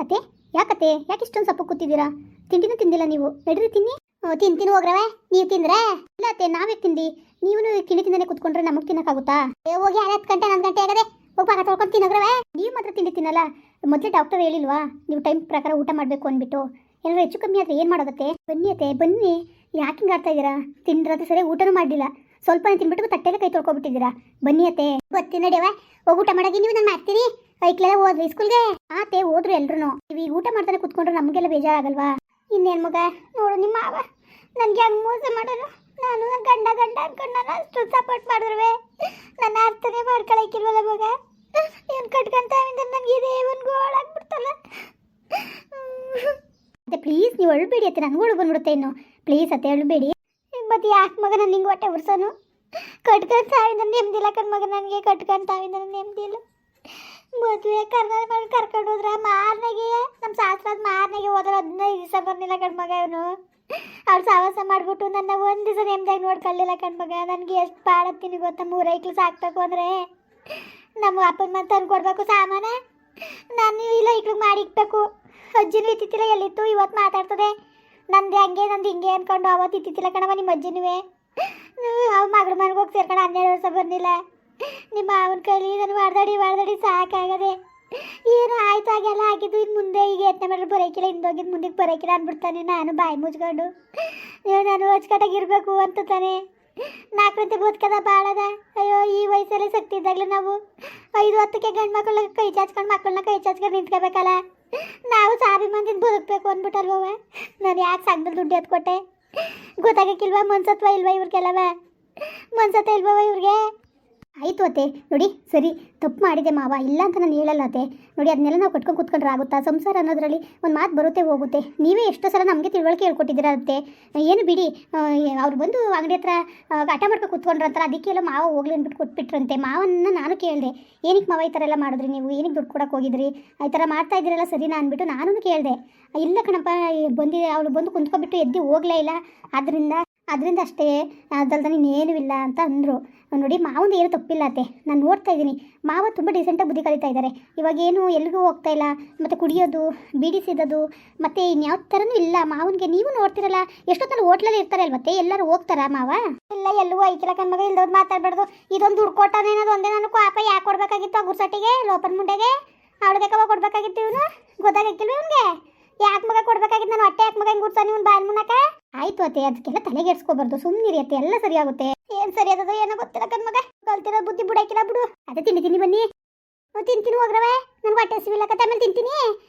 ಅತ್ತೆ ಯಾಕತ್ತೆ ಯಾಕೆ ಇಷ್ಟೊಂದು ಸಪ್ಪು ಕೂತಿದ್ದೀರಾ? ತಿಂಡಿನೂ ತಿಂದಿಲ್ಲ ನೀವು, ನಡೀರಿ ತಿನ್ನಿ. ತಿಂತೀನಿ ಹೋಗ್ರವೆ, ನೀವು ತಿಂದ್ರೆ ಇಲ್ಲ ಅತ್ತೆ ನಾವೇ ತಿಂದಿ. ನೀವು ತಿಂಡಿ ತಿಂದೇ ಕುತ್ಕೊಂಡ್ರೆ ನಮಗೆ ತಿನ್ನಕ್ಕಾಗುತ್ತಾ? ಹೋಗಿ 10 ಗಂಟೆ 11 ಗಂಟೆ ಆಗದೆ, ಹೋಗಿ ಪಾಕ ತೊಳ್ಕೊಂಡು ತಿನ್ನೋಗ್ರವೆ. ನೀವು ಮಾತ್ರ ತಿಂಡಿ ತಿನ್ನಲ್ಲ. ಮೊದಲೇ ಡಾಕ್ಟರ್ ಹೇಳಿಲ್ವಾ ನೀವು ಟೈಮ್ ಪ್ರಕಾರ ಊಟ ಮಾಡಬೇಕು ಅಂದ್ಬಿಟ್ಟು? ಏನಾದ್ರು ಹೆಚ್ಚು ಕಮ್ಮಿ ಆದರೆ ಏನು ಮಾಡೋದತ್ತೆ? ಬನ್ನಿ ಅತ್ತೆ ಬನ್ನಿ, ಯಾಕೆ ಹಿಂಗೆ ಆಡ್ತಾ ಇದ್ದೀರಾ? ತಿಂದ್ರಾದ್ರೆ ಸರಿ ಊಟನೂ ಮಾಡಲಿಲ್ಲ, ಸ್ವಲ್ಪನೇ ತಿನ್ಬಿಟ್ಟು ತಟ್ಟೆಲ್ಲ ಕೈ ತೊಳ್ಕೊಬಿಟ್ಟಿದ್ದೀರಾ. ಬನ್ನಿ ಅತ್ತೆ ಬರ್ತೀನಿ ನಡಿಯವ, ಹೋಗಿ ಊಟ ಮಾಡಾಗಿ ನೀವು ನಾನು ಮಾಡ್ತೀನಿ. ಐಕ್ಲೆಲ್ಲ ಹೋದ್ರಿ ಸ್ಕೂಲ್ಗೆ? ಆತೆ ಹೋದ್ರು ಎಲ್ರು. ನೀವು ಈಗ ಊಟ ಮಾಡ್ತಾನೆ ಕುತ್ಕೊಂಡ್ರೆ ನಮಗೆಲ್ಲ ಬೇಜಾರಾಗಲ್ವಾ? ಇನ್ನೇನು ಮಗ ನೋಡು ನಿಮ್ಮ ಮಾವ ನನಗೆ ಹಂಗೆ ಮೋಸ ಮಾಡೋರು. ನಾನು ನನ್ನ ಗಂಡ ಅನ್ಕೊಂಡು ನಾನು ಅಷ್ಟು ಸಪೋರ್ಟ್ ಮಾಡಿದ್ರುವೆ ನನ್ನ ಅರ್ಥನೇ ಮಾಡ್ಕೊಳಕ್ಕಿಲ್ವಲ್ಲ ಮಗ. ಏನು ಕಟ್ಕೊಂತ ನನಗೆ ಇದೇ ಒಂದು ಗೋಳಾಗ್ಬಿಡ್ತಲ್ಲ. ಅತ್ತೆ ಪ್ಲೀಸ್ ನೀವು ಅಳ್ಬೇಡಿ ಅತ್ತೆ, ನನಗೂ ಬಂದ್ಬಿಡುತ್ತೆ ಇನ್ನು. ಪ್ಲೀಸ್ ಅತ್ತೆ ಅಳ್ಬೇಡಿ. ಮತ್ತೆ ಯಾಕೆ ಮಗ ನಾನು ಹಿಂಗೆ ಹೊಟ್ಟೆ ಉರ್ಸೋನು? ಕಟ್ಕೊಂತಾವಿಂದ ನೆಮ್ಮದಿಲ್ಲ ಕಣ್ ಮಗ, ನನಗೆ ಕಟ್ಕೊಂತಾವಿಂದ ನೆಮ್ಮದಿಲ್ಲ. ಮದುವೆ ಕರ್ಕೊಂಡು ಹೋದ್ರ ಮಾರನೆಗೆ ನಮ್ಮ ಶಾಸ್ತ್ರದ ಮಾರನೆಗೆ ಹೋದ್ರೆ 15 ದಿವಸ ಬರ್ಲಿಲ್ಲ ಕಣ್ಮಗ. ಇವನು ಅವ್ರು ಸಾವಾಸ ಮಾಡಿಬಿಟ್ಟು ನನ್ನ ಒಂದು ದಿವಸ ನೆಮ್ಮದಿಯಾಗಿ ನೋಡ್ಕೊಳ್ಳಿಲ್ಲ ಕಣ್ಮಗ. ನನಗೆ ಎಷ್ಟು ಪಾಡತ್ತೀನಿ ಗೊತ್ತಾ? 3 ಐಕ್ಳು ಸಾಕ್ಬೇಕು ಅಂದರೆ ನಮ್ಮ ಅಪ್ಪನ ಮನೆ ತಂದು ಕೊಡಬೇಕು ಸಾಮಾನ. ನಾನು ಇಲ್ಲ ಐಕ್ಳಿಗೆ ಮಾಡಿಕ್ಬೇಕು. ಅಜ್ಜಿನೂ ಇತ್ತಿತ್ತಿಲ್ಲ, ಎಲ್ಲಿತ್ತು ಇವತ್ತು ಮಾತಾಡ್ತದೆ. ನಂದು ಹಂಗೆ ನಂದು ಹಿಂಗೆ ಅಂದ್ಕೊಂಡು ಅವತ್ತು ಇತ್ತಿತ್ತಿಲ್ಲ ಕಣವ ನಿಮ್ಮ ಅಜ್ಜಿನೂ. ಅವ್ರ ಮಗಳ ಮನೆಗೆ ಹೋಗಿ ಸೇರ್ಕೊಂಡು 12 ವರ್ಷ ಬಂದಿಲ್ಲ. ನಿಮ್ಮ ಅವನ ಕೈಲಿ ನಾನು ವಾಡ್ದಾಡಿ ಸಾಕಾಗದೆ. ಏನು ಆಯ್ತು ಹಾಗೆಲ್ಲ ಆಗಿದ್ದು. ಇನ್ನು ಮುಂದೆ ಈಗ ಯತ್ನೆ ಮಾಡಿದ್ರೆ ಬರೋಕಿಲ್ಲ, ಹಿಂದೋಗಿದ್ದು ಮುಂದಕ್ಕೆ ಬರೋಕಿಲ್ಲ ಅಂದ್ಬಿಡ್ತಾನೆ. ನಾನು ಬಾಯಿ ಮುಚ್ಕೊಂಡು ನಾನು ಅಚ್ಚುಕಟ್ಟಾಗಿರ್ಬೇಕು ಅಂತ ತಾನೆ. 4 ಗಂಟೆ ಬದುಕದ ಬಾಳದ. ಅಯ್ಯೋ ಈ ವಯಸ್ಸಲ್ಲಿ ಶಕ್ತಿ ಇದ್ದಾಗಲೂ ನಾವು 5-10ಕ್ಕೆ ಗಂಡು ಮಕ್ಕಳ ಕೈ ಚಾಚ್ಕೊಂಡು ಮಕ್ಕಳನ್ನ ಕೈ ಚಾಚ್ಕೊಂಡು ನಿಂತ್ಕೋಬೇಕಲ್ಲ. ನಾವು ಸಾರಿ ಮಂದಿನ ಬದುಕಬೇಕು ಅಂದ್ಬಿಟ್ಟಲ್ವ. ನಾನು ಯಾಕೆ ಸಂಘದಲ್ಲಿ ದುಡ್ಡು ಎತ್ಕೊಟ್ಟೆ ಗೊತ್ತಾಗಕ್ಕಿಲ್ವಾ? ಮನ್ಸತ್ವ ಇಲ್ವಾ ಇವ್ರಿಗೆಲ್ಲವ? ಮನ್ಸತ್ವ ಇಲ್ವವ ಇವ್ರಿಗೆ? ಆಯಿತು ಅತ್ತೆ ನೋಡಿ, ಸರಿ ತಪ್ಪು ಮಾಡಿದೆ ಮಾವ, ಇಲ್ಲ ಅಂತ ನಾನು ಹೇಳಲ್ಲ ಅತ್ತೆ. ನೋಡಿ ಅದನ್ನೆಲ್ಲ ನಾವು ಕಟ್ಕೊಂಡು ಕೂತ್ಕೊಂಡ್ರೆ ಆಗುತ್ತಾ? ಸಂಸಾರ ಅನ್ನೋದ್ರಲ್ಲಿ ಒಂದು ಮಾತು ಬರುತ್ತೆ ಹೋಗುತ್ತೆ. ನೀವೇ ಎಷ್ಟೋ ಸಲ ನಮಗೆ ತಿಳುವಳಿಕೆ ಹೇಳ್ಕೊಟ್ಟಿದ್ದೀರಾ ಅತ್ತೆ. ಏನು ಬಿಡಿ, ಅವ್ರು ಬಂದು ಅಂಗಡಿ ಹತ್ರ ಆಟ ಮಾಡ್ಕೊಂಡು ಕೂತ್ಕೊಂಡ್ರಂತಾರೆ, ಅದಕ್ಕೆಲ್ಲ ಮಾವ ಹೋಗ್ಲಿ ಅಂದ್ಬಿಟ್ಟು ಕೊಟ್ಬಿಟ್ರಂತೆ. ಮಾವನ್ನ ನಾನು ಕೇಳಿದೆ, ಏನಕ್ಕೆ ಮಾವ ಈ ಥರ ಎಲ್ಲ ಮಾಡಿದ್ರಿ ನೀವು? ಏನಕ್ಕೆ ದುಡ್ಡು ಕೊಡೋಕೆ ಹೋಗಿದ್ರಿ? ಈ ಥರ ಮಾಡ್ತಾ ಇದ್ದೀರಲ್ಲ ಸರಿನಾ ಅಂದ್ಬಿಟ್ಟು ನಾನು ಕೇಳಿದೆ. ಇಲ್ಲ ಕಣಪ್ಪ ಬಂದಿದೆ, ಅವಳು ಬಂದು ಕುಂತ್ಕೊಬಿಟ್ಟು ಎದ್ದು ಹೋಗಲೇ ಇಲ್ಲ, ಅದರಿಂದ ಅಷ್ಟೇ, ಅದಲ್ದ ಇನ್ನೇನೂ ಇಲ್ಲ ಅಂತ ಅಂದರು. ನೋಡಿ ಮಾವಂದು ಏನು ತಪ್ಪಿಲ್ಲ ಅತ್ತೆ, ನಾನು ನೋಡ್ತಾ ಇದ್ದೀನಿ. ಮಾವ ತುಂಬ ಡಿಸೆಂಟಾಗಿ ಬುದ್ಧಿ ಕಲಿತಾ ಇದ್ದಾರೆ. ಇವಾಗೇನು ಎಲ್ಲಿಗೂ ಹೋಗ್ತಾ ಇಲ್ಲ, ಮತ್ತು ಕುಡಿಯೋದು ಬೀಡಿ ಸಿಗೋದು ಮತ್ತು ಇನ್ಯಾವ ಥರನೂ ಇಲ್ಲ ಮಾವನಿಗೆ. ನೀವು ನೋಡ್ತಿರಲ್ಲ ಎಷ್ಟೊತ್ತಲ್ಲಿ ಹೋಟ್ಲಲ್ಲಿ ಇರ್ತಾರೆ ಅಲ್ವತ್ತೆ, ಎಲ್ಲರೂ ಹೋಗ್ತಾರಾ ಮಾವ? ಇಲ್ಲ ಎಲ್ಲೂ ಐಕಿಲ್ಲ ಕಣ್ಮಗ, ಇಲ್ದೋದು ಮಾತಾಡಬಾರ್ದು. ಇದೊಂದು ದುಡ್ಡು ಕೊಟ್ಟಾನೇನೋದು ಒಂದೇ ನಾನು ಪಾಪ ಯಾಕೆ ಕೊಡಬೇಕಾಗಿತ್ತು ಆ ಗುರ್ಸಟ್ಟಿಗೆ ಲೋಪನ್ ಮುಂಡೆಗೆ? ಅವಳಿಗೆ ಕವ ಕೊಡಬೇಕಾಗಿತ್ತು. ಇವನು ಗೊತ್ತಾಗಕ್ಕಿಲ್ವ ಇವನಿಗೆ? ಯಾಕೆ ಮಗ ಕೊಡ್ಬೇಕಾಗಿತ್ತು? ನಾನು ಹೊಟ್ಟೆ ಯಾಕೆ ಮಗ ಹಿಂಗೆ ಗುರ್ತಾನೆ ಇವ್ನು ಬಾಯ್ ಮುನ್ನಕ? ಆಯಿತು ಅತ್ತೆ, ಅದಕ್ಕೆಲ್ಲ ತಲೆಗೆಡ್ಸ್ಕೊಬಾರ್ದು, ಸುಮ್ಮನಿರಿ ಅತ್ತೆ, ಎಲ್ಲ ಸರಿ ಆಗುತ್ತೆ. ಏನು ಸರಿ ಆದದ ಏನೋ ಗೊತ್ತಿಲ್ಲ ಕಣ್ಮಗ, ಕಲ್ತಿರೋ ಬುದ್ಧಿ ಬಿಡಾಕಿಲ್ಲ ಬಿಡು. ಅದೇ ತಿಂಡಿ ಬನ್ನಿ. ತಿಂತೀನಿ ಹೋಗ್ರವೆ, ನನ್ಗೆ ಹೊಟ್ಟೆ ಹಸಿವಿಲ್ಲಕತ್ತೆ, ಆಮೇಲೆ ತಿಂತೀನಿ.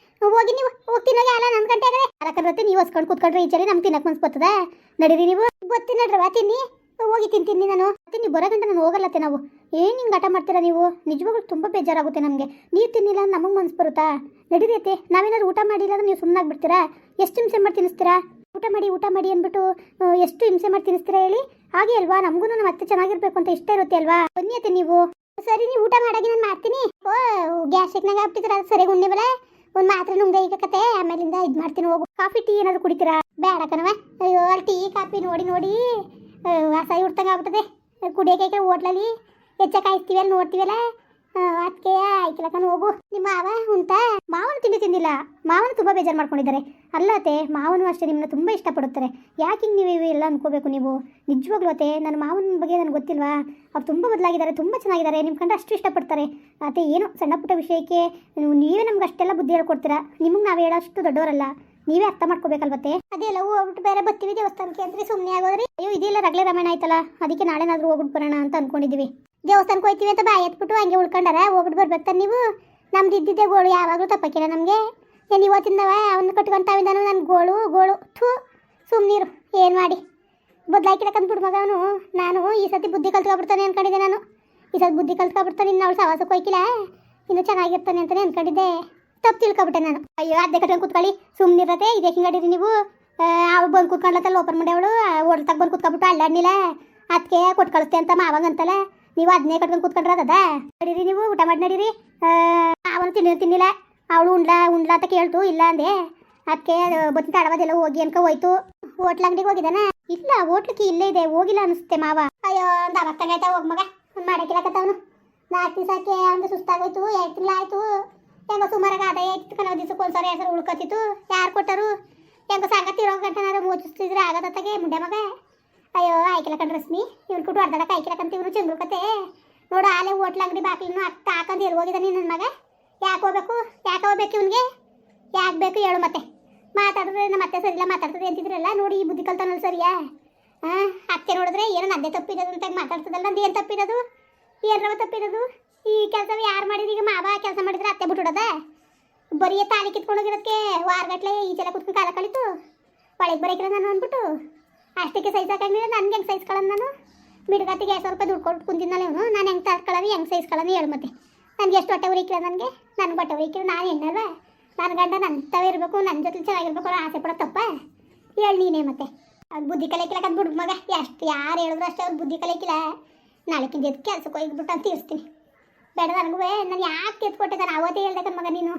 ಹೋಗಿ ನೀವು ಹೋಗ್ತೀನಿ ಅಲ್ಲ 11 ಗಂಟೆ ಆಗದೆ ಅರಕತ್ತೆ. ನೀವು ಹೊಸ್ಕೊಂಡು ಕೂತ್ಕೊಂಡ್ರೆ ಈಚರಿ ನಮ್ಗೆ ತಿನ್ನಕ್ಕೆ ಮನ್ಸು ಬರ್ತದ? ನಡೀರಿ ನೀವು ಗೊತ್ತೀನಿ ನಡ್ರವ, ತಿನ್ನಿ ಹೋಗಿ ತಿಂತೀನಿ ನಾನು. ನೀವು ಬರೋ ಗಂಟೆ ನಾನು ಹೋಗಲ್ಲತ್ತೆ. ನಾವು ಏನು ಹಿಂಗೆ ಆಟ ಮಾಡ್ತೀರಾ ನೀವು? ನಿಜವಾಗ್ಲೂ ತುಂಬ ಬೇಜಾರಾಗುತ್ತೆ ನಮಗೆ. ನೀವು ತಿನ್ನಿಲ್ಲ ನಮಗೆ ಮನ್ಸು ಬರುತ್ತಾ? ನಡೀರಿ ಅತ್ತೆ, ನಾವೇನಾದ್ರು ಊಟ ಮಾಡಿಲ್ಲ ಅಂದ್ರೆ ನೀವು ಸುಮ್ಮನಾಗ್ಬಿಡ್ತೀರಾ? ಎಷ್ಟು ಹಿಂಸೆ ಮಾಡಿ ತಿನ್ನಿಸ್ತೀರಾ? ಊಟ ಮಾಡಿ ಅಂದ್ಬಿಟ್ಟು ಎಷ್ಟು ಹಿಂಸೆ ಮಾಡಿ ತಿನ್ನಿಸ್ತೀರಾ ಹೇಳಿ? ಹಾಗೆ ಅಲ್ವಾ, ನಮಗೂ ನಮ್ಮ ಅತ್ತೆ ಚೆನ್ನಾಗಿರ್ಬೇಕು ಅಂತ ಇಷ್ಟ ಇರುತ್ತೆ ಅಲ್ವಾ? ಬನ್ನಿ ಅತ್ತೆ ನೀವು. ಸರಿ ನೀವು ಊಟ ಮಾಡಾಗಿ ನಾನು ಮಾಡ್ತೀನಿ. ಗ್ಯಾಸ್ ಸಿಕ್ನಾಗ ಆಗ್ಬಿಟ್ಟಿದ್ದೀರಾ? ಅದು ಸರಿ ಉಣ್ಣಿವಲ್ಲ, ಒಂದು ಮಾತ್ರೆ ನುಂಗ ಈಗ ಕತೆ, ಆಮೇಲಿಂದ ಇದು ಮಾಡ್ತೀನಿ. ಹೋಗು. ಕಾಫಿ ಟೀ ಏನಾದ್ರು ಕುಡಿತೀರಾ? ಬೇಡ ಕಣವ. ಅಯ್ಯೋ ಅಲ್ಲಿ ಟೀ ಕಾಫಿ ನೋಡಿ ಅಸಹ್ಯ ಹುಡ್ತಂಗೆ ಆಗ್ಬಿಟ್ಟದೆ. ಕುಡಿಯೋಕೆ ಹೋಟ್ಲಲ್ಲಿ ಹೆಚ್ಚ ಕಾಯಿಸ್ತೀವಿ ಅಲ್ಲಿ ನೋಡ್ತೀವಲ್ಲ, ಅದಕ್ಕೆ ಆಯ್ಕಿಲ್ಲ ಕಣ. ಹೋಗು. ನಿಮ್ಮ ಮಾವ ಉಂಟಾ? ಮಾವನು ತಿಂದಿಲ್ಲ. ಮಾವನು ತುಂಬ ಬೇಜಾರು ಮಾಡ್ಕೊಂಡಿದ್ದಾರೆ. ಅಲ್ಲ ಅತ್ತೆ, ಮಾವನು ಅಷ್ಟೇ ನಿಮ್ಮನ್ನ ತುಂಬ ಇಷ್ಟಪಡುತ್ತಾರೆ. ಯಾಕೆ ಹಿಂಗೆ ನೀವು ಎಲ್ಲ ಅನ್ಕೋಬೇಕು ನೀವು? ನಿಜವಾಗ್ಲೂ ಅತ್ತೆ, ನನ್ನ ಮಾವನ ಬಗ್ಗೆ ನನಗೆ ಗೊತ್ತಿಲ್ವಾ? ಅವ್ರು ತುಂಬ ಬದಲಾಗಿದ್ದಾರೆ, ತುಂಬ ಚೆನ್ನಾಗಿದ್ದಾರೆ, ನಿಮ್ಮ ಕಂಡು ಅಷ್ಟು ಇಷ್ಟಪಡ್ತಾರೆ. ಅತ್ತೆ ಏನೋ ಸಣ್ಣ ಪುಟ್ಟ ವಿಷಯಕ್ಕೆ ನೀವೇ ನಮ್ಗೆ ಅಷ್ಟೆಲ್ಲ ಬುದ್ಧಿ ಹೇಳ್ಕೊಡ್ತೀರಾ. ನಿಮಗೆ ನಾವು ಹೇಳೋಷ್ಟು ದೊಡ್ಡವರಲ್ಲ, ನೀವೇ ಅರ್ಥ ಮಾಡ್ಕೋಬೇಕಲ್ವತ್ತೆ. ಅದೆಲ್ಲ ಹೋಗ್ಬಿಟ್ಟು ಬೇರೆ ಬರ್ತೀವಿ ದೇವಸ್ಥಾನಕ್ಕೆ ಅಂದ್ರೆ ಸುಮ್ಮನೆ ಆಗೋದ್ರಿ. ಅಯ್ಯೋ ಇದೆಲ್ಲ ರಗಳೆ ರಾಮಾಯಣ ಆಯ್ತಲ್ಲ, ಅದಕ್ಕೆ ನಾಳೆನಾದ್ರೂ ಹೋಗ್ಬಿಟ್ಟು ಬರೋಣ ಅಂತ ಅನ್ಕೊಂಡಿದ್ದೀವಿ. ದೇವಸ್ಥಾನಕ್ಕೆ ಹೋಗ್ತೀವಿ ಅಂತ ಬಾಯಿ ಎತ್ಬಿಟ್ಟು ಹಂಗೆ ಉಳ್ಕೊಂಡಾರ, ಹೋಗ್ಬಿಟ್ಟು ಬರ್ಬೇಕು ನೀವು. ನಮ್ದು ಇದ್ದಿದ್ದೆ ಗೋಳು ಯಾವಾಗಲೂ ತಪ್ಪಕ್ಕಿಲ್ಲ ನಮಗೆ. ಏನು ಇವತ್ತಿಂದವ ಅವನು ಕಟ್ಕೊಂತಾವಿಂದಾನು ನನ್ನ ಗೋಳು ಥೂ ಸುಮ್ಮನೀರು. ಏನು ಮಾಡಿ ಬದಲಾಯ್ಕಿಡಕಂದ್ಬಿಡು ಮಗ ಅವನು. ನಾನು ಈ ಸತಿ ಬುದ್ಧಿ ಕಲ್ತ್ಕೊಬಿಡ್ತಾನೆ ಅಂದ್ಕೊಂಡಿದ್ದೆ. ನಾನು ಈ ಸತಿ ಬುದ್ಧಿ ಕಲ್ತ್ಕೊಬಿಡ್ತಾನೆ, ಇನ್ನು ಅವಳು ಸವಾಸಕ್ಕೆ ಹೋಯ್ಕಿಲ್ಲ, ಇನ್ನು ಚೆನ್ನಾಗಿರ್ತಾನೆ ಅಂತಲೇ ಅಂದ್ಕೊಂಡಿದ್ದೆ. ತಪ್ಪು ತಿಳ್ಕೊಬಿಟ್ಟೆ ನಾನು. ಅಯ್ಯೋ ಅದೇ ಕಟ್ಕೊಂಡು ಕೂತ್ಕೊಳ್ಳಿ, ಸುಮ್ಮನಿರತ್ತೆ. ಇದೇ ಹಿಂಗಡಿರಿ ನೀವು. ಅವ್ಳು ಬಂದು ಕೂತ್ಕೊಂಡ್ಲತ್ತಲ್ಲ ಲೋಪರ್ ಮುಂಡೆ, ಅವಳು ಹೋಟ್ಲ್ತಾಗ ಬಂದು ಕೂತ್ಕೊಬಿಟ್ಟು ಅಲ್ಲಾಡ್ನಿಲ್ಲ, ಅದಕ್ಕೆ ಕೊಟ್ಟು ಕಳಿಸ್ತೆ ಅಂತ ಮಾವಂಗಂತಲ್ಲ. ನೀವು ಅದನ್ನೇ ಕಟ್ಕೊಂಡು ಕೂತ್ಕೊಂಡ್ರೆ ಅದದ? ನಡೀರಿ ನೀವು ಊಟ ಮಾಡಿ ನಡೀರಿ. ಅವನು ತಿನ್ನಿಲ್ಲ, ಅವಳು ಉಂಡ್ಲಾ ಅಂತ ಕೇಳ್ತು, ಇಲ್ಲ ಅಂದೆ. ಅದಕ್ಕೆ ಬತ್ತಿನ ತಡವದೆಲ್ಲ ಹೋಗಿ ಅನ್ಕ ಹೋಯ್ತು. ಹೋಟ್ಲ ಅಂಗಡಿಗೆ ಹೋಗಿದ್ದಾನ? ಇಲ್ಲ ಹೋಟ್ಲಕ್ಕೆ ಇಲ್ಲೇ ಇದೆ, ಹೋಗಿಲ್ಲ ಅನಿಸುತ್ತೆ ಮಾವ. ಅಯ್ಯೋ ಒಂದು ಅವತ್ತಾಗಾಯ್ತಾ ಹೋಗ್ ಮಗ, ಒಂದು ಮಾಡೋಕ್ಕಿಲ್ಲಕತ್ತವನು. 4 ದಿವಸಕ್ಕೆ ಒಂದು ಸುಸ್ತಾಗೋಯ್ತು, 2 ತಿಂಗಳು ಆಯ್ತು. ಹೆಂಗೋ ಸುಮಾರಾಗ ಆದಾಯ ಆಯ್ತಿತ್ತು ಕಣ ದಿವ್ಸಕ್ಕೆ ಒಂದ್ಸರಿ ಎರಡು ಸರಿ ಉಳ್ಕೊತಿತ್ತು. ಯಾರು ಕೊಟ್ಟರು? ಹೆಂಗೋ ಸಂಗತಿ ಇರೋ ಗಂಟನಾರು ಮುಚ್ಚಿಸ್ತಿದ್ರೆ ಆಗತ್ತಗೆ ಮುಂಡೆ ಮಗ. ಅಯ್ಯೋ ಆಯ್ಕಿಲ್ಲ ಕಣ್ ರಶ್ಮಿ, ಇವ್ನು ಕೊಟ್ಟು ಅರ್ಧಡಕ್ಕೆ ಆಯ್ಕಿಲ್ಲಕಂತ ಇವನು ಚಂದ್ರು ಕತೆ ನೋಡು. ಆಲೆ ಹೋಟ್ಲ ಅಂಗಡಿ ಬಾಕ್ಲನ್ನು ಹಾಕೊಂಡು ಎಲ್ಲಿ ಹೋಗಿದ್ದಾನೆ ನನ್ನ ಮಗ? ಯಾಕೆ ಹೋಗ್ಬೇಕು ಇವನಿಗೆ? ಯಾಕೆ ಬೇಕು ಹೇಳು ಮತ್ತೆ? ಮಾತಾಡಿದ್ರೆ ನಮ್ಮ ಅತ್ತೆ ಸರಿಯಿಲ್ಲ ಮಾತಾಡ್ತದೆ ಅಂತಿದ್ರಲ್ಲ, ನೋಡಿ ಈ ಬುದ್ಧಿ ಕಲ್ತಾನಲ್ಲ ಸರಿಯಾ? ಅತ್ತೆ ನೋಡಿದ್ರೆ ಏನೋ ನದ್ದೆ ತಪ್ಪಿರೋದು ಅಂತ ಮಾತಾಡ್ತದಲ್ಲ, ನಂದು ಏನು ತಪ್ಪಿರೋದು? ಏನರವ ತಪ್ಪಿರೋದು? ಈ ಕೆಲಸ ಯಾರು ಮಾಡಿದ್ರು? ಈಗ ಮಾವ ಕೆಲಸ ಮಾಡಿದ್ರೆ ಅತ್ತೆ ಬಿಟ್ಬಿಡೋದ? ಬರೀ ತಾಳಿ ಕಿತ್ಕೊಂಡೋಗಿರೋದಕ್ಕೆ ವಾರಗಟ್ಲೆ ಈಚೆಲ್ಲ ಕುತ್ಕೊಂಡು ಕಾಲ ಕಳೀತು. ಒಳಗೆ ಬರೋಕಿಲ್ಲ ನಾನು ಅಂದ್ಬಿಟ್ಟು ಅಷ್ಟಕ್ಕೆ ಸೈಜಾಕಾಗಿಲ್ಲ. ನನಗೆ ಹೆಂಗೆ ಸೈಜ್ಕೊಳ್ಳೋದು? ನಾನು ಮಿಡ್ಗತ್ತಿಗೆ 2,000 ರೂಪಾಯಿ ದುಡ್ಡು ಕೊಟ್ಟು ಕುಂತಿದ್ದಲ್ಲ ಇವನು. ನಾನು ಹೆಂಗೆ ತರ್ಕೊಳ್ಳೋದು, ಹೆಂಗೆ ಸೈಜ್ಕೊಳ್ಳೋದು ಹೇಳು ಮತ್ತೆ? ನನಗೆ ಎಷ್ಟು ಹೊಟ್ಟೆ ಉರಿಕಿಲ್ಲ ನನಗೆ? ನನಗೆ ಹೊಟ್ಟೆ ಉರಿಕಿಲ್ಲ, ನಾನು ಹೆಣ್ಣಲ್ವಾ? ನನ್ನ ಗಂಡ ನನ್ನವೇ ಇರಬೇಕು, ನನ್ನ ಜೊತೆ ಚೆನ್ನಾಗಿರ್ಬೇಕು ಅನ್ನೋ ಆಸೆ ಪಡೋ ತಪ್ಪ? ಹೇಳಿ ನೀನೇ ಮತ್ತೆ. ಅದು ಬುದ್ಧಿ ಕಲಿಕಿಲ್ಲ ಕದ್ ಬಿಡು ಮಗ. ಎಷ್ಟು ಯಾರು ಹೇಳಿದ್ರು ಅಷ್ಟೇ, ಅವ್ರು ಬುದ್ಧಿ ಕಲಿಕಿಲ್ಲ. ನಾಳೆಕಿಂದ ಎದ್ದು ಕೆಲ್ಸಕ್ಕೆ ಹೋಗಿಬಿಟ್ಟು ಅಂತ ತೀರಿಸ್ತೀನಿ. ಬೇಡ ನನಗೂ ನಾನು ಯಾಕೆ ಎತ್ಕೊಟ್ಟೆ? ನಾನು ಅವತ್ತೇ ಹೇಳ್ದೆ ಕಣ್ ಮಗ, ನೀನು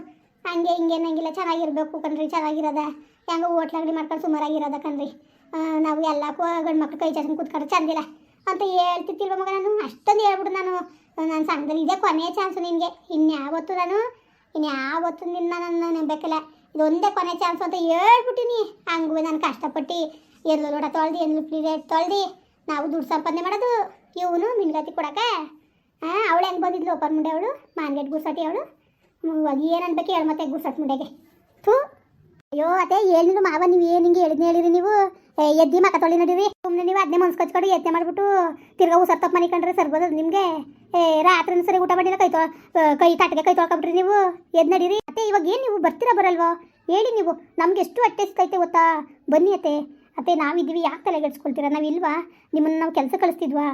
ಹಂಗೆ ಹಿಂಗೆ ಅನ್ನಂಗಿಲ್ಲ, ಚೆನ್ನಾಗಿರ್ಬೇಕು ಕಣ್ರಿ, ಚೆನ್ನಾಗಿರೋದ ಹೆಂಗೆ ಹೋಟ್ಲ ಅಂಗಡಿ ಮಾಡ್ಕೊಂಡು ಸುಮಾರಾಗಿರೋದ ಕಣ್ರಿ. ನಾವು ಎಲ್ಲಕ್ಕೂ ಗಂಡು ಮಕ್ಳು ಕೈ ಚಾಚನ್ ಕೂತ್ಕೊಂಡು ಚಂದಿಲ್ಲ ಅಂತ ಹೇಳ್ತಿರ್ತಿಲ್ವ ಮಗ? ನಾನು ಅಷ್ಟೊಂದು ಹೇಳ್ಬಿಡು. ನಾನು ಸಂಘದಲ್ಲಿ ಇದೇ ಕೊನೆಯ ಚಾನ್ಸು ನಿನಗೆ. ಇನ್ಯಾವತ್ತು ನಿನ್ನ ನನ್ನ ನಂಬೇಕಿಲ್ಲ. ಇದೊಂದೇ ಕೊನೆ ಚಾನ್ಸು ಅಂತ ಹೇಳ್ಬಿಟ್ಟಿನಿ. ಹಂಗೂ ನಾನು ಕಷ್ಟಪಟ್ಟು ಎಲ್ಲೋ ಲೋಟ ತೊಳ್ದು ಎಲ್ಲೂ ಪ್ಲೇಟ್ ತೊಳ್ದು ನಾವು ದುಡ್ಡು ಸಂಪಾದನೆ ಮಾಡೋದು. ಇವನು ಮಿನ್ಗತಿ ಕೊಡಕ್ಕೆ ಅವಳು ಹೆಂಗೆ ಬಂದಿದ್ಲು ಓಪನ್ ಮುಂಡೆ, ಅವಳು ಮಾನ್ಗೇಟ್ ಗುರ್ಸಟಿ ಅವಳು. ಏನು ಅನ್ಬೇಕು ಹೇಳು ಮತ್ತೆ ಗುರ್ಸಟ್ ಮುಂಡೆಗೆ? ಥೂ ಅಯ್ಯೋ ಅದೇ ಹೇಳಿದ್ರು ಮಾವ, ನೀವು ಏನು ಹಿಂಗೆ ಹೇಳಿರಿ ನೀವು? ಎದ್ದಿ ಮಕ್ಕ ತೊಳಿ ನಡೀರಿ ಸುಮ್ಮನೆ. ನೀವು ಅದನ್ನೇ ಮನ್ಸು ಕಚ್ಕೊಂಡು ಯತ್ನೆ ಮಾಡಿಬಿಟ್ಟು ತಿರ್ಗಾ ಉಸರ್ ತಪ್ಪು ಮನೆ ಕಂಡ್ರೆ ಸರ್ಬೋದು ನಿಮಗೆ. ರಾತ್ರಿನೂ ಸರಿ ಊಟ ಮಾಡಿಲ್ಲ, ಕೈ ತಾಟಿಗೆ ಕೈ ತೊಳ್ಕೊಬಿಟ್ರಿ ನೀವು. ಎದ್ದು ನಡೀರಿ ಅತ್ತೆ. ಇವಾಗ ಏನು ನೀವು ಬರ್ತೀರಾ ಬರಲ್ವೋ ಹೇಳಿ ನೀವು? ನಮ್ಗೆ ಎಷ್ಟು ಹೊಟ್ಟೆ ಸಿಕ್ಕೈತೆ ಗೊತ್ತಾ? ಬನ್ನಿ ಅತ್ತೆ ನಾವಿದ್ದೀವಿ, ಯಾಕೆ ತಲೆಗೆಡ್ಸ್ಕೊಳ್ತೀರಾ? ನಾವು ಇಲ್ವಾ? ನಿಮ್ಮನ್ನು ನಾವು ಕೆಲಸ ಕಳಿಸ್ತಿದ್ವಾ?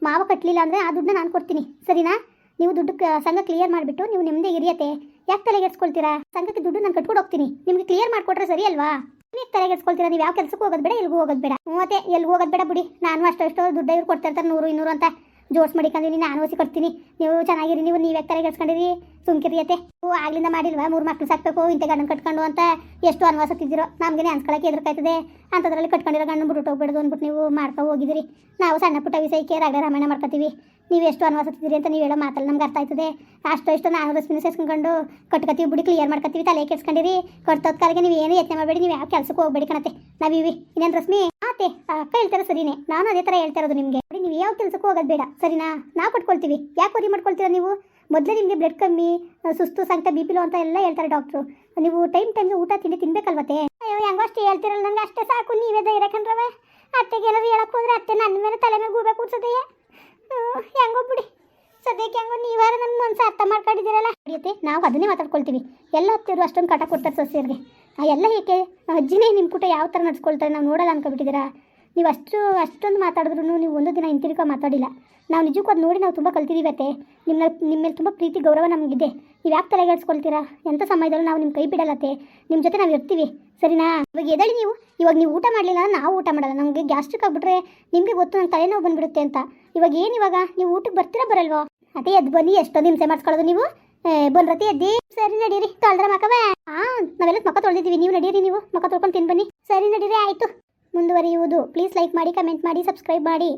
ಮಾವ ಕಟ್ಟಲಿಲ್ಲ ಅಂದರೆ ಆ ದುಡ್ಡನ್ನ ನಾನು ಕೊಡ್ತೀನಿ, ಸರಿನಾ? ನೀವು ದುಡ್ಡು ಸಂಘ ಕ್ಲಿಯರ್ ಮಾಡಿಬಿಟ್ಟು ನೀವು ನಿಮ್ಮದೇ ಇರಿಯತ್ತೆ. ಯಾಕೆ ತಲೆಗೆಡ್ಸ್ಕೊಳ್ತೀರಾ? ಸಂಘಕ್ಕೆ ದುಡ್ಡು ನಾನು ಕಟ್ಕೊಂಡು ಹೋಗ್ತೀನಿ, ನಿಮ್ಗೆ ಕ್ಲಿಯರ್ ಮಾಡಿಕೊಟ್ರೆ ಸರಿ ಅಲ್ವಾ? ನೀವು ತಲೆಗೆಡ್ಸ್ಕೊಳ್ತೀರಾ? ನೀವು ಯಾವ ಕೆಲಸಕ್ಕೂ ಹೋಗೋದು ಬೇಡ, ಎಲ್ಗೂ ಹೋಗೋದು ಬೇಡ. ಮತ್ತೆ ಎಲ್ಗೂ ಹೋಗೋದು ಬೇಡ ಬಿಡಿ. ನಾನು ಅಷ್ಟು ದುಡ್ಡು ಇವ್ರು ಕೊಡ್ತಿರ್ತಾರೆ 100 ಅಂತ ಜೋಡ್ಸ್ ಮಾಡಿಕೊಂಡಿನಿ. ನಾನು ಓಸಿ ಕೊಡ್ತೀನಿ, ನೀವು ಚೆನ್ನಾಗಿರಿ. ನೀವು ಯಾಕೆ ತಲೆಗೆಡ್ಸ್ಕೊಂಡಿರಿ? ಸುಮ್ಕಿರಿಯತ್ತೆ. ನೀವು ಆಗ್ಲಿಂದ ಮಾಡಿಲ್ವಾ 3 ಮಕ್ಳು ಸಾಕ್ಬೇಕು ಇಂಥ ಗಂಡನ ಕಟ್ಕೊಂಡು ಅಂತ ಎಷ್ಟು ಅನ್ವಾಸತ್ತಿದ್ದೀರೋ? ನಮ್ಗೆ ಅನ್ಸ್ಕೊಳಕ್ಕೆ ಎದುರ್ಕಾಯ್ತದೆ. ಅಂಥದ್ರಲ್ಲಿ ಕಟ್ಕೊಂಡಿರೋ ಗಂಡು ಬಿಟ್ಟು ಹೋಗ್ಬಿಡೋದು ಅಂದ್ಬಿಟ್ಟು ನೀವು ಮಾಡ್ಕೊ ಹೋಗಿದ್ದೀರಿ. ನಾವು ಸಣ್ಣ ಪುಟ್ಟ ವಿಷಯಕ್ಕೆ ರಾಗ ರಾಮಾಯಣ ಮಾಡ್ಕೊತೀವಿ. ನೀವು ಎಷ್ಟು ಅನ್ವಾಸತ್ತಿದ್ದೀರಿ ಅಂತ ನೀವು ಹೇಳೋ ಮಾತಲ್ಲಿ ನಮ್ಗೆ ಅರ್ಥ ಆಯ್ತದೆ. ಅಷ್ಟು ನಾನು ರಶ್ಮಿನ ಸೇರ್ಸ್ಕೊಂಡು ಕಟ್ಕೊತೀವಿ ಬಿಡಿ, ಕ್ಲಿಯರ್ ಮಾಡ್ಕೊತೀವಿ. ತಲೆ ಕೆಡ್ಸ್ಕೊಂಡಿರಿ. ಕಟ್ತೋದ್ ಕಾಲಿಗೆ ನೀವು ಏನು ಯತ್ನೆ ಮಾಡಬೇಡಿ, ನೀವು ಯಾವ ಕೆಲಸಕ್ಕೂ ಹೋಗ್ಬೇಡಿ ಕಣತ್ತೆ. ನಾವಿವಿ ಇನ್ನೇನು ರಶ್ಮಿ ಆತೆ ಅಕ್ಕ ಹೇಳ್ತಾರೆ ಸರಿನೇ. ನಾನು ಅದೇ ಥರ ಹೇಳ್ತಾ ಇರೋದು ನಿಮಗೆ. ನೀವು ಯಾವ ಕೆಲಸಕ್ಕೂ ಹೋಗೋದು ಬೇಡ, ಸರಿನಾ? ನಾವು ಕಟ್ಕೊಳ್ತೀವಿ. ಯಾಕೆ ವರಿ ಮಾಡ್ಕೊಳ್ತೀರಾ ನೀವು? ಮೊದಲೇ ನಿಮಗೆ ಬ್ಲಡ್ ಕಮ್ಮಿ, ಸುಸ್ತು, ಸಂಕಟ, BP ಲೋ ಅಂತ ಎಲ್ಲ ಹೇಳ್ತಾರೆ ಡಾಕ್ಟ್ರು. ನೀವು ಟೈಮ್ಗೆ ಊಟ ತಿಂಡಿ ತಿನ್ಬೇಕಲ್ವತ್ತೆ? ಅಯ್ಯೋ ಹೆಂಗೋ ಅಷ್ಟೇ ಹೇಳ್ತಿರಲ್ಲ, ನಂಗೆ ಅಷ್ಟೇ ಸಾಕು. ನೀವೇ ಧೈರ್ಯ ಕಂಡ್ರವೆ. ಅತ್ತೆಗೆ ಏನಾದ್ರು ಹೇಳಕ್ಕೆ ಹೋದ್ರೆ ಅತ್ತೆ ನನ್ನ ಮೇಲೆ ತಲೆ ಮೇಲೆ ಗೂಬೆ ಕೂರ್ಸೋದಯ್ಯ. ಹೆಂಗೋ ಬಿಡಿ, ಸದ್ಯಕ್ಕೆ ಹೆಂಗೋ ನೀವಾರು ನನ್ನ ಮನಸ್ಸು ಅರ್ಥ ಮಾಡ್ಕೊಂಡಿದ್ದೀರಲ್ಲ. ನಡೆಯುತ್ತೆ, ನಾವು ಅದನ್ನೇ ಮಾತಾಡ್ಕೊಳ್ತೀವಿ. ಎಲ್ಲ ಅತ್ತೆಯವರು ಅಷ್ಟೊಂದು ಕಾಟ ಕೊಡ್ತಾರೆ ಸೊಸೆಯರಿಗೆ. ಎಲ್ಲ ಏಕೆ? ಅಜ್ಜಿನೇ ನಿಮ್ಮ ಕೂಟ ಯಾವ ಥರ ನಡ್ಸ್ಕೊಳ್ತಾರೆ ನಾವು ನೋಡಲ್ಲ ಅನ್ಕೊಬಿಟ್ಟಿದ್ದೀರಾ? ನೀವು ಅಷ್ಟೊಂದು ಮಾತಾಡಿದ್ರು ನೀವು ಒಂದು ದಿನ ಹಿಂತಿರುಗೋ ಮಾತಾಡಿಲ್ಲ. ನಾವು ನಿಜಕ್ಕೂ ಅದು ನೋಡಿ ನಾವು ತುಂಬ ಕಲ್ತಿದ್ದೀವತ್ತೆ. ನಿಮ್ಮ ಮೇಲೆ ತುಂಬ ಪ್ರೀತಿ ಗೌರವ ನಮಗಿದೆ. ನೀವು ಯಾಕೆ ತಲೆಗೆಡ್ಸ್ಕೊಳ್ತೀರಾ? ಎಂಥ ಸಮಯದಲ್ಲೂ ನಾವು ನಿಮ್ಮ ಕೈ ಬಿಡಲ್ಲತ್ತೆ. ನಿಮ್ಮ ಜೊತೆ ನಾವು ಇರ್ತೀವಿ, ಸರಿನಾ? ಇವಾಗ ಎದಳಿ ನೀವು. ಇವಾಗ ನೀವು ಊಟ ಮಾಡಲಿಲ್ಲ ನಾವು ಊಟ ಮಾಡಲ್ಲ. ನಮಗೆ ಗ್ಯಾಸ್ಟ್ರಿಕ್ ಆಗಿಬಿಟ್ರೆ ನಿಮಗೆ ಗೊತ್ತು, ನನ್ನ ತಲೆನೋವು ಬಂದುಬಿಡುತ್ತೆ ಅಂತ. ಇವಾಗ ನೀವು ಊಟಕ್ಕೆ ಬರ್ತೀರಾ ಬರಲ್ವೋ? ಅದೇ ಎದ್ದು ಬನ್ನಿ. ಎಷ್ಟೊಂದು ಹಿಂಸೆ ಮಾಡಿಸ್ಕೊಳ್ಳೋದು ನೀವು. ಬಂದ್ರತಿ ಎದ್ದಿ. ಸರಿ ನಡೀರಿ. ತೊಳ್ದ್ರ ಮಕ್ಕವೇ? ನಾವೆಲ್ಲ ಮಕ್ಕ ತೊಳೆದಿದ್ದೀವಿ, ನೀವು ನಡೀರಿ. ನೀವು ಮಕ್ಕ ತೊಳ್ಕೊಂಡು ತಿನ್ ಬನ್ನಿ. ಸರಿ ನಡೀರಿ, ಆಯಿತು. ಮುಂದುವರಿಯುವುದು. ಪ್ಲೀಸ್ ಲೈಕ್ ಮಾಡಿ, ಕಮೆಂಟ್ ಮಾಡಿ, ಸಬ್ಸ್ಕ್ರೈಬ್ ಮಾಡಿ.